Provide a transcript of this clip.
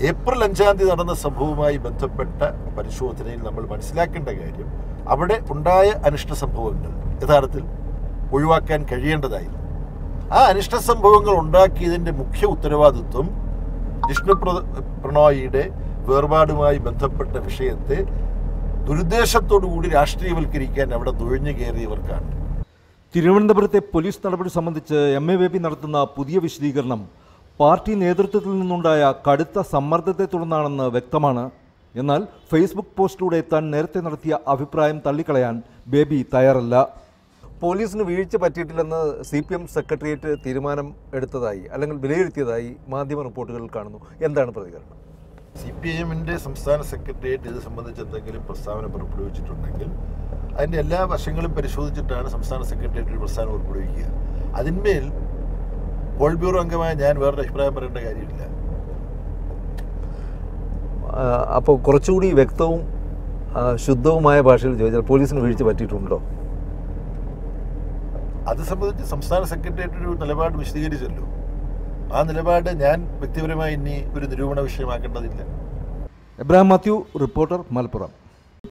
April 5-ാം തീയതി നടന്ന സംഭവവുമായി ബന്ധപ്പെട്ട പരിശോധനയിൽ നമ്മൾ മനസ്സിലാക്കേണ്ട കാര്യം, അവിടെ ഉണ്ടായ അനിഷ്ട സംഭവങ്ങൾ യഥാർത്ഥത്തിൽ ഒഴിവാക്കാൻ കഴിയേണ്ടതായിരുന്നു. ആ അനിഷ്ട സംഭവങ്ങൾ ഉണ്ടാക്കിയതിൻ്റെ മുഖ്യ ഉത്തരവാദിത്വം ജിഷ്ണു പ്രണോയിയുടെ വേർപാടുമായി ബന്ധപ്പെട്ട വിഷയത്തെ ദുരുദ്ദേശത്തോടുകൂടി രാഷ്ട്രീയവൽക്കരിക്കാൻ അവിടെ നുഴഞ്ഞു കയറിയവർക്കാണ്. തിരുവനന്തപുരത്തെ പോലീസ് നടപടി സംബന്ധിച്ച് MA ബേബി നടത്തുന്ന പുതിയ വിശദീകരണം പാർട്ടി നേതൃത്വത്തിൽ നിന്നുണ്ടായ കടുത്ത സമ്മർദ്ദത്തെ തുടർന്നാണെന്ന് വ്യക്തമാണ്. എന്നാൽ ഫേസ്ബുക്ക് പോസ്റ്റിലൂടെ താൻ നേരത്തെ നടത്തിയ അഭിപ്രായം തള്ളിക്കളയാൻ ബേബി തയ്യാറല്ല. പോലീസിന് വീഴ്ച പറ്റിയിട്ടില്ലെന്ന് CPM സെക്രട്ടേറിയറ്റ് തീരുമാനം എടുത്തതായി അല്ലെങ്കിൽ വിലയിരുത്തിയതായി മാധ്യമ റിപ്പോർട്ടുകളിൽ കാണുന്നു. എന്താണ് പ്രതികരണം? CPM-ന്റെ സംസ്ഥാന സെക്രട്ടേറിയറ്റ് ഇത് സംബന്ധിച്ച് എന്തെങ്കിലും പ്രസ്താവന പുറപ്പെടുവിച്ചിട്ടുണ്ടെങ്കിൽ അതിൻ്റെ എല്ലാ വശങ്ങളും പരിശോധിച്ചിട്ടാണ് സംസ്ഥാന സെക്രട്ടേറിയറ്റ് ഒരു പ്രസ്താവന പുറപ്പെടുവിക്കുക. അതിന്മേൽ പോൾ ബ്യൂറോ അംഗമായ ഞാൻ വേറൊരു അഭിപ്രായം പറയേണ്ട കാര്യമില്ല. അപ്പോൾ കുറച്ചുകൂടി വ്യക്തവും ശുദ്ധവുമായ ഭാഷയിൽ ചോദിച്ചാൽ പോലീസിന് വീഴ്ച പറ്റിയിട്ടുണ്ടോ? അത് സംബന്ധിച്ച് സംസ്ഥാന സെക്രട്ടേറിയറ്റ് ഒരു നിലപാട് വിശദീകരിച്ചല്ലോ. ആ നിലപാട് ഞാൻ വ്യക്തിപരമായി ഇനി ഒരു നിരൂപണ വിഷയമാക്കേണ്ടതില്ല. എബ്രഹാം മാത്യു, റിപ്പോർട്ടർ, മലപ്പുറം.